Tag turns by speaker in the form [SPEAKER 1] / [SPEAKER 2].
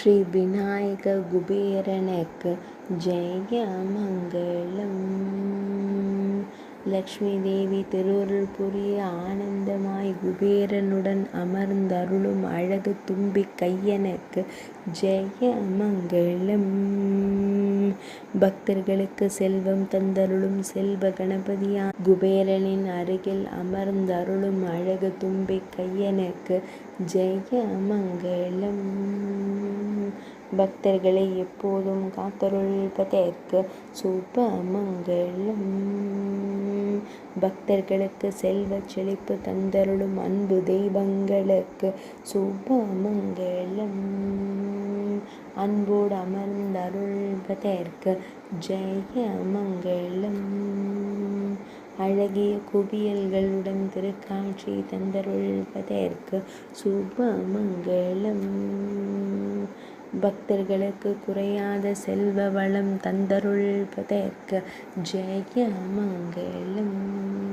[SPEAKER 1] ஸ்ரீ விநாயக குபேரனுக்கு ஜெய மங்களம். லக்ஷ்மி தேவி திருவருள் புரிய ஆனந்தமாய் குபேரனுடன் அமர்ந்தருளும் அழகு தும்பி கையனுக்கு ஜெய மங்களம். பக்தர்களுக்கு செல்வம் தந்தருளும் செல்வ கணபதியா குபேரனின் அருகில் அமர்ந்தருளும் அழகு தும்பி கையனுக்கு ஜெய மங்களம். பக்தர்களை எப்போதும் காத்தருள்வதற்கு சுப மங்களம். பக்தர்களுக்கு செல்வ செழிப்பு தந்தருளும் அன்பு தெய்வங்களுக்கு சுப மங்களம். அன்போடு அமர்ந்தருள்வதற்கு ஜெய மங்களம். அழகிய குவியல்களுடன் திருக்காட்சி தந்தருள்வதற்கு சுப மங்களம். பக்தர்களுக்கு குறையாத செல்வ வளம் தந்தருள்வதற்கு ஜெய மங்களம்.